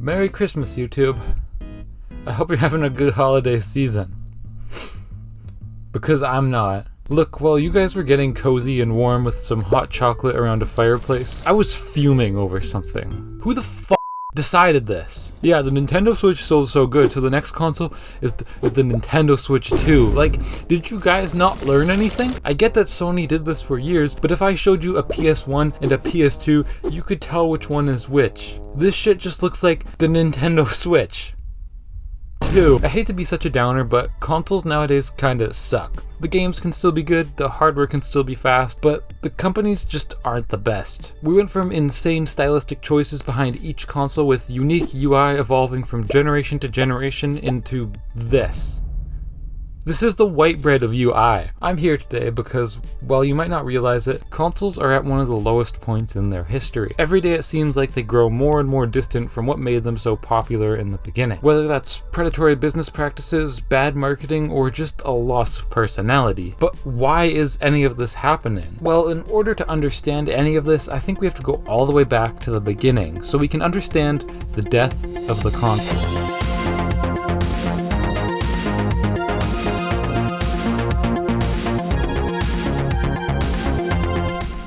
Merry Christmas, YouTube. I hope you're having a good holiday season. Because I'm not. Look, while you guys were getting cozy and warm with some hot chocolate around a fireplace, I was fuming over something. Who the f*** decided this? Yeah, the Nintendo Switch sold so good, so the next console is the Nintendo Switch 2. Like, did you guys not learn anything? I get that Sony did this for years, but if I showed you a PS1 and a PS2, you could tell which one is which. This shit just looks like the Nintendo Switch 2. I hate to be such a downer, but consoles nowadays kinda suck. The games can still be good, the hardware can still be fast, but the companies just aren't the best. We went from insane stylistic choices behind each console with unique UI evolving from generation to generation into this. This is the white bread of UI. I'm here today because, while you might not realize it, consoles are at one of the lowest points in their history. Every day it seems like they grow more and more distant from what made them so popular in the beginning. Whether that's predatory business practices, bad marketing, or just a loss of personality. But why is any of this happening? Well, in order to understand any of this, I think we have to go all the way back to the beginning, so we can understand the death of the console.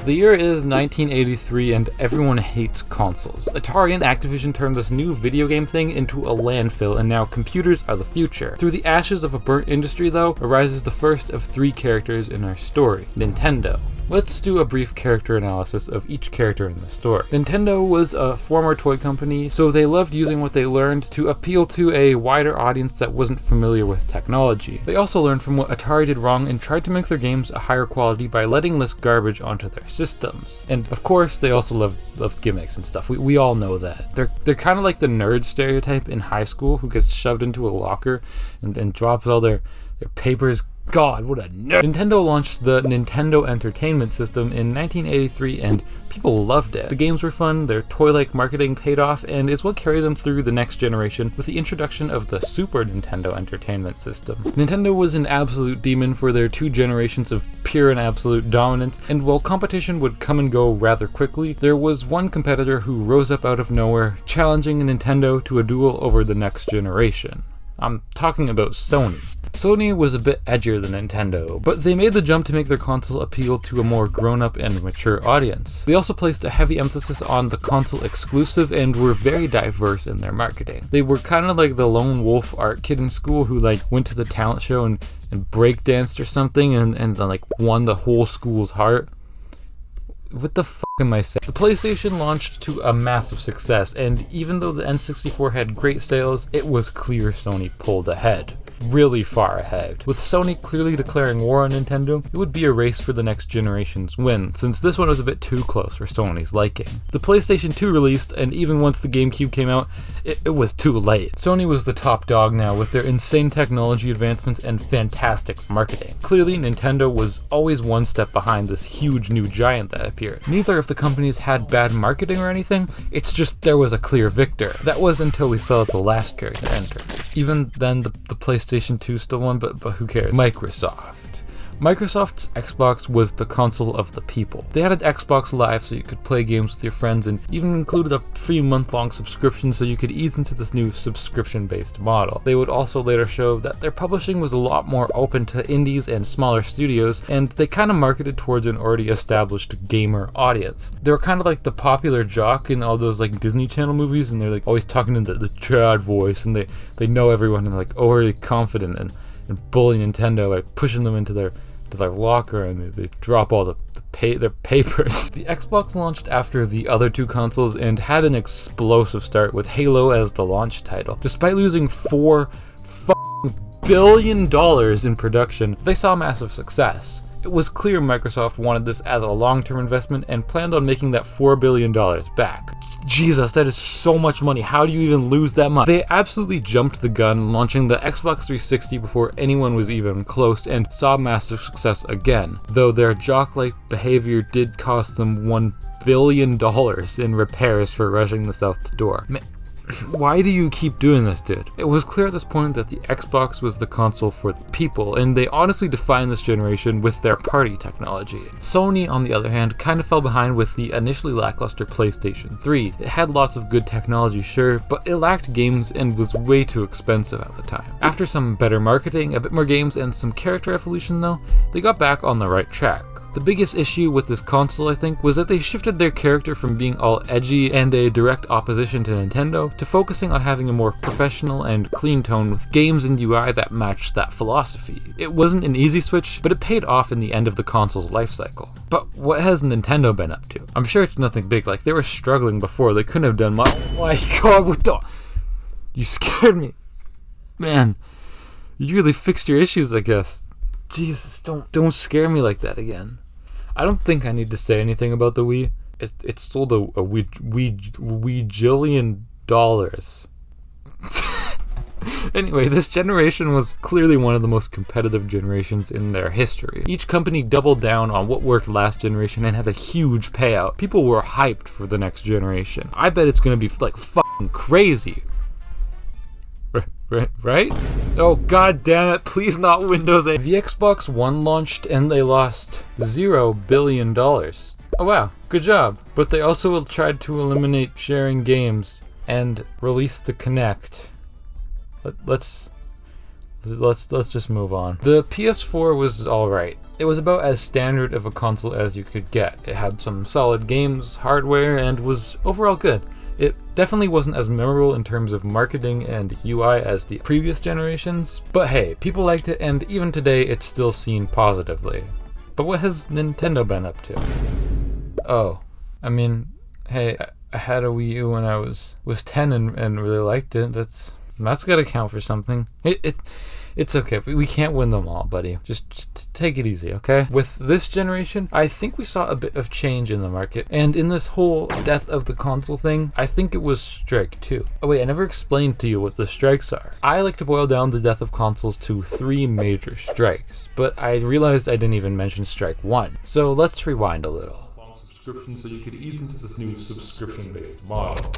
The year is 1983 and everyone hates consoles. Atari and Activision turned this new video game thing into a landfill, and now computers are the future. Through the ashes of a burnt industry, though, arises the first of three characters in our story: Nintendo. Let's do a brief character analysis of each character in the story. Nintendo was a former toy company, so they loved using what they learned to appeal to a wider audience that wasn't familiar with technology. They also learned from what Atari did wrong and tried to make their games a higher quality by letting less garbage onto their systems. And of course, they also loved gimmicks and stuff. We all know that. They're kind of like the nerd stereotype in high school who gets shoved into a locker and drops all their papers. God, what a nerd. Nintendo launched the Nintendo Entertainment System in 1983 and people loved it. The games were fun, their toy-like marketing paid off, and is what carried them through the next generation with the introduction of the Super Nintendo Entertainment System. Nintendo was an absolute demon for their 2 generations of pure and absolute dominance, and while competition would come and go rather quickly, there was one competitor who rose up out of nowhere, challenging Nintendo to a duel over the next generation. I'm talking about Sony. Sony was a bit edgier than Nintendo, but they made the jump to make their console appeal to a more grown-up and mature audience. They also placed a heavy emphasis on the console exclusive and were very diverse in their marketing. They were kind of like the lone wolf art kid in school who went to the talent show and breakdanced or something and then won the whole school's heart. What the f*** am I saying? The PlayStation launched to a massive success, and even though the N64 had great sales, it was clear Sony pulled ahead. Really far ahead. With Sony clearly declaring war on Nintendo, it would be a race for the next generation's win, since this one was a bit too close for Sony's liking. The PlayStation 2 released, and even once the GameCube came out, it was too late. Sony was the top dog now with their insane technology advancements and fantastic marketing. Clearly, Nintendo was always one step behind this huge new giant that appeared. Neither of the companies had bad marketing or anything, it's just there was a clear victor. That was until we saw the last character enter. Even then, the PlayStation 2 still won, but who cares? Microsoft's Xbox was the console of the people. They had an Xbox Live so you could play games with your friends, and even included a free month-long subscription so you could ease into this new subscription-based model. They would also later show that their publishing was a lot more open to indies and smaller studios, and they kind of marketed towards an already established gamer audience. They were kind of like the popular jock in all those Disney Channel movies, and they're always talking in the Chad voice, and they know everyone and overly confident and bully Nintendo by pushing them into their locker, and they drop all their papers. The Xbox launched after the other 2 consoles and had an explosive start with Halo as the launch title. Despite losing $4 billion in production, they saw massive success. It was clear Microsoft wanted this as a long-term investment and planned on making that $4 billion back. Jesus, that is so much money. How do you even lose that much? They absolutely jumped the gun, launching the Xbox 360 before anyone was even close, and saw massive success again, though their jock-like behavior did cost them $1 billion in repairs for rushing this out the door. Why do you keep doing this, dude? It was clear at this point that the Xbox was the console for the people, and they honestly defined this generation with their party technology. Sony, on the other hand, kind of fell behind with the initially lackluster PlayStation 3. It had lots of good technology, sure, but it lacked games and was way too expensive at the time. After some better marketing, a bit more games, and some character evolution though, they got back on the right track. The biggest issue with this console, I think, was that they shifted their character from being all edgy and a direct opposition to Nintendo to focusing on having a more professional and clean tone with games and UI that matched that philosophy. It wasn't an easy switch, but it paid off in the end of the console's life cycle. But what has Nintendo been up to? I'm sure it's nothing big, like they were struggling before, they couldn't have done much. Oh my god, what the? You scared me. Man, you really fixed your issues, I guess. Jesus, don't scare me like that again. I don't think I need to say anything about the Wii. It sold a Weejillion dollars. Anyway, this generation was clearly one of the most competitive generations in their history. Each company doubled down on what worked last generation and had a huge payout. People were hyped for the next generation. I bet it's gonna be like fucking crazy. Right? Oh god damn it, please not Windows 8. The Xbox One launched and they lost $0 billion. Oh wow, good job. But they also tried to eliminate sharing games and release the Kinect. Let's just move on. The PS4 was alright. It was about as standard of a console as you could get. It had some solid games, hardware, and was overall good. It definitely wasn't as memorable in terms of marketing and UI as the previous generations, but hey, people liked it, and even today it's still seen positively. But what has Nintendo been up to? Oh, I mean, hey, I had a Wii U when I was 10 and really liked it. That's gotta count for something. It's okay, we can't win them all, buddy. Just take it easy, okay? With this generation, I think we saw a bit of change in the market, and in this whole death of the console thing, I think it was Strike 2. Oh wait, I never explained to you what the strikes are. I like to boil down the death of consoles to 3 major strikes, but I realized I didn't even mention Strike 1. So let's rewind a little. Subscription so you could ease into this new subscription-based model.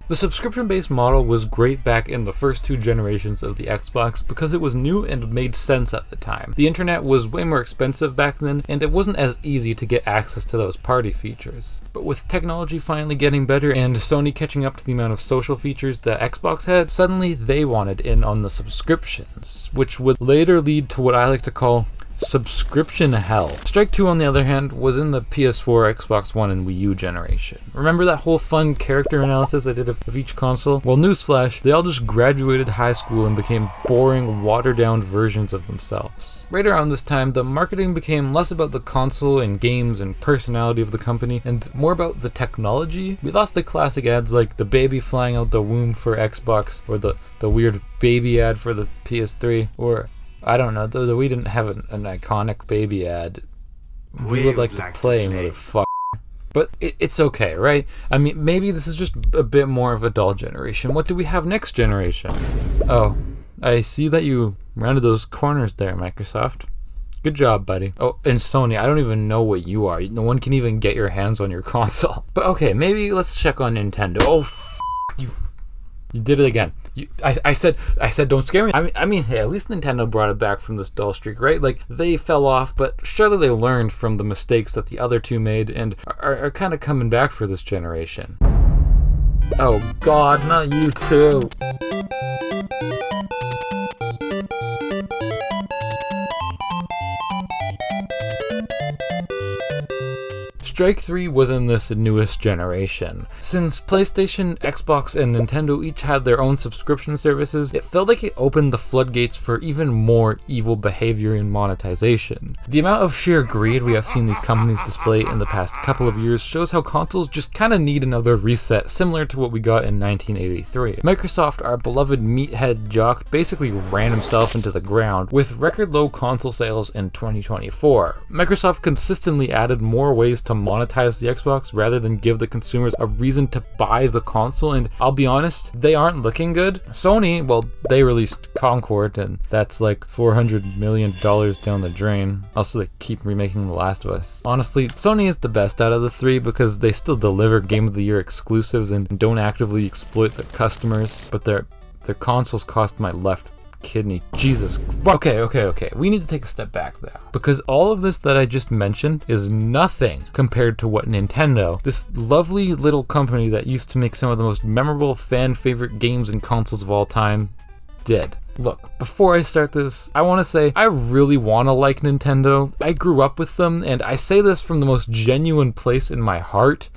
The subscription-based model was great back in the first 2 generations of the Xbox because it was new and made sense at the time. The internet was way more expensive back then, and it wasn't as easy to get access to those party features. But with technology finally getting better and Sony catching up to the amount of social features that Xbox had, suddenly they wanted in on the subscriptions, which would later lead to what I like to call subscription hell. Strike 2, on the other hand, was in the PS4, Xbox One, and Wii U generation. Remember that whole fun character analysis I did of each console? Well, newsflash, they all just graduated high school and became boring, watered-down versions of themselves. Right around this time, the marketing became less about the console and games and personality of the company, and more about the technology. We lost the classic ads like the baby flying out the womb for Xbox, or the weird baby ad for the PS3, or I don't know, though we didn't have an iconic baby ad. We would like to play motherfucker. But it's okay, right? I mean, maybe this is just a bit more of a dull generation. What do we have next generation? Oh, I see that you rounded those corners there, Microsoft. Good job, buddy. Oh, and Sony, I don't even know what you are. No one can even get your hands on your console. But okay, maybe let's check on Nintendo. Oh, you. You did it again. I said don't scare me. I mean, hey, at least Nintendo brought it back from this dull streak, right? Like, they fell off, but surely they learned from the mistakes that the other 2 made and are kind of coming back for this generation. Oh god, not you too. Strike 3 was in this newest generation. Since PlayStation, Xbox, and Nintendo each had their own subscription services, it felt like it opened the floodgates for even more evil behavior in monetization. The amount of sheer greed we have seen these companies display in the past couple of years shows how consoles just kinda need another reset, similar to what we got in 1983. Microsoft, our beloved meathead jock, basically ran himself into the ground with record low console sales in 2024. Microsoft consistently added more ways to monetize the Xbox rather than give the consumers a reason to buy the console, and I'll be honest, they aren't looking good. Sony, well, they released Concord, and that's like $400 million down the drain. Also, they keep remaking The Last of Us. Honestly, Sony is the best out of the three because they still deliver Game of the Year exclusives and don't actively exploit their customers, but their consoles cost my left kidney. Jesus. Okay. We need to take a step back there, because all of this that I just mentioned is nothing compared to what Nintendo, this lovely little company that used to make some of the most memorable fan favorite games and consoles of all time, did. Look, before I start this, I want to say I really want to like Nintendo. I grew up with them, and I say this from the most genuine place in my heart.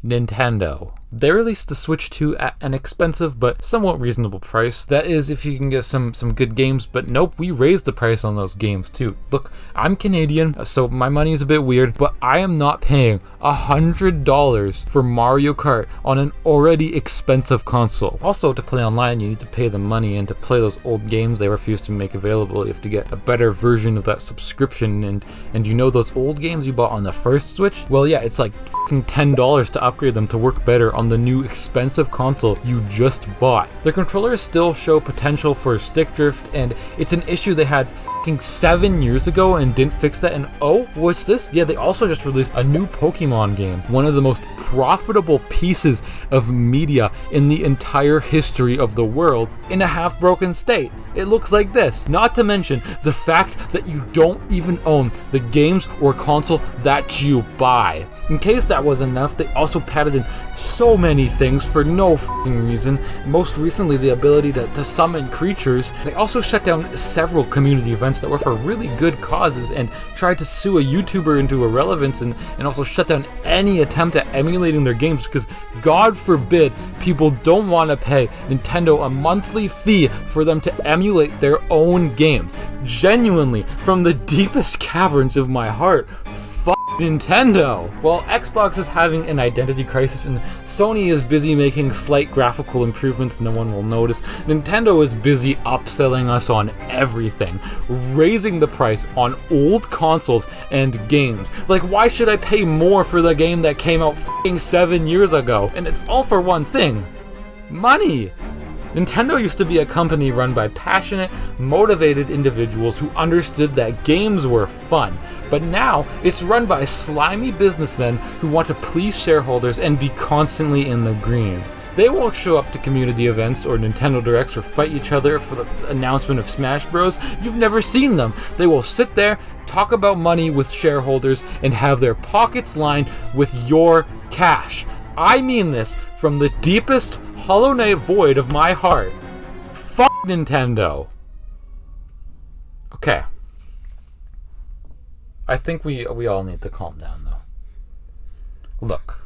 Nintendo. They released the Switch 2 at an expensive but somewhat reasonable price. That is, if you can get some good games, but nope, we raised the price on those games too. Look, I'm Canadian, so my money is a bit weird, but I am not paying $100 for Mario Kart on an already expensive console. Also, to play online, you need to pay the money, and to play those old games they refuse to make available, you have to get a better version of that subscription, and you know those old games you bought on the first Switch? Well, yeah, it's like fucking $10 to upgrade them to work better on the new expensive console you just bought. Their controllers still show potential for stick drift, and it's an issue they had fucking 7 years ago and didn't fix that. And oh, what's this? Yeah, they also just released a new Pokemon game, one of the most profitable pieces of media in the entire history of the world, in a half-broken state. It looks like this. Not to mention the fact that you don't even own the games or console that you buy. In case that wasn't enough, they also padded in so many things for no f***ing reason. Most recently, the ability to summon creatures. They also shut down several community events that were for really good causes, and tried to sue a YouTuber into irrelevance, and also shut down any attempt at emulating their games, because God forbid people don't want to pay Nintendo a monthly fee for them to emulate their own games. Genuinely, from the deepest caverns of my heart, Nintendo. While Xbox is having an identity crisis and Sony is busy making slight graphical improvements no one will notice, Nintendo is busy upselling us on everything, raising the price on old consoles and games. Like, why should I pay more for the game that came out f***ing 7 years ago? And it's all for one thing: money. Nintendo used to be a company run by passionate, motivated individuals who understood that games were fun. But now, it's run by slimy businessmen who want to please shareholders and be constantly in the green. They won't show up to community events or Nintendo Directs or fight each other for the announcement of Smash Bros. You've never seen them. They will sit there, talk about money with shareholders, and have their pockets lined with your cash. I mean this from the deepest Hollow Knight void of my heart. Fuck Nintendo. Okay. I think we all need to calm down, though. Look,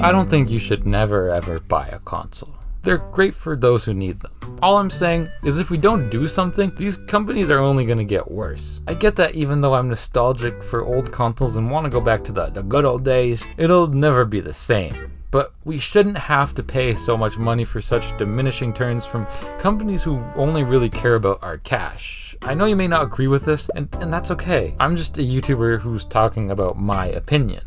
I don't think you should never ever buy a console. They're great for those who need them. All I'm saying is if we don't do something, these companies are only gonna get worse. I get that even though I'm nostalgic for old consoles and want to go back to the good old days, it'll never be the same. But we shouldn't have to pay so much money for such diminishing returns from companies who only really care about our cash. I know you may not agree with this, and that's okay. I'm just a YouTuber who's talking about my opinion.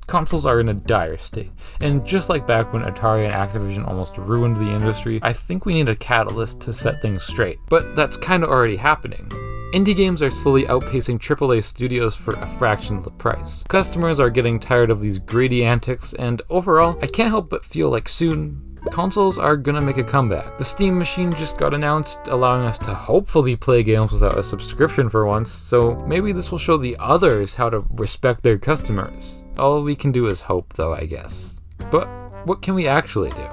Consoles are in a dire state, and just like back when Atari and Activision almost ruined the industry, I think we need a catalyst to set things straight. But that's kind of already happening. Indie games are slowly outpacing AAA studios for a fraction of the price. Customers are getting tired of these greedy antics, and overall, I can't help but feel like soon, consoles are gonna make a comeback. The Steam machine just got announced, allowing us to hopefully play games without a subscription for once, so maybe this will show the others how to respect their customers. All we can do is hope, though, I guess. But what can we actually do?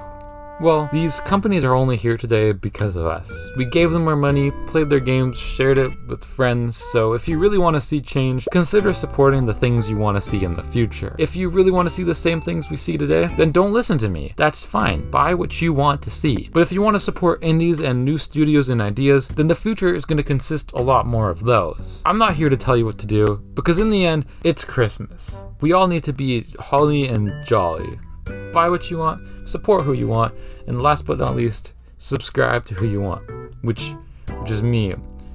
Well, these companies are only here today because of us. We gave them our money, played their games, shared it with friends, so if you really want to see change, consider supporting the things you want to see in the future. If you really want to see the same things we see today, then don't listen to me. That's fine. Buy what you want to see. But if you want to support indies and new studios and ideas, then the future is going to consist a lot more of those. I'm not here to tell you what to do, because in the end, it's Christmas. We all need to be holly and jolly. Buy what you want, support who you want, and last but not least, subscribe to who you want, which is me.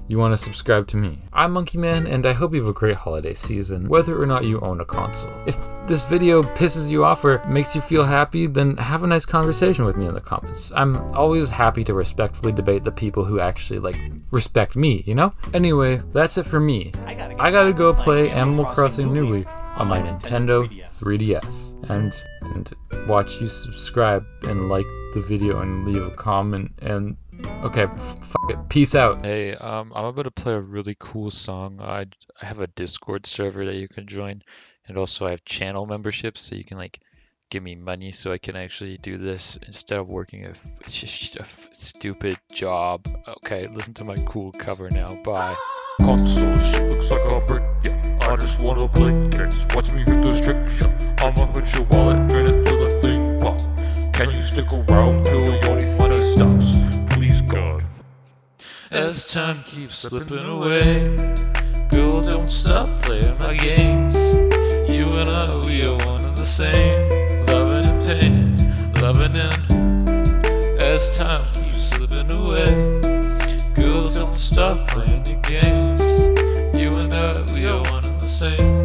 you want to subscribe to me. I'm Monkey Man, and I hope you have a great holiday season, whether or not you own a console. If this video pisses you off or makes you feel happy, then have a nice conversation with me in the comments. I'm always happy to respectfully debate the people who actually, respect me, you know? Anyway, that's it for me. I gotta go play Animal Crossing New Leaf on my Nintendo 3DS. And watch you subscribe and like the video and leave a comment and okay, fuck it. Peace out. Hey, I'm about to play a really cool song. I have a Discord server that you can join, and also I have channel memberships so you can give me money so I can actually do this instead of working a stupid job. Okay, listen to my cool cover now. Bye. Console shit looks like a brick, yeah. I just wanna play games. Watch me hit this trick shot. I'ma put your wallet, turn it to the thing pop. Can you stick around till your Wi-Fi stops? Please God. As time keeps slipping away, girl, don't stop playing my games. You and I, we are one and the same. Loving and pain, loving and as time keeps slipping away, girl, don't stop playing your games. You and I, we are one and the same.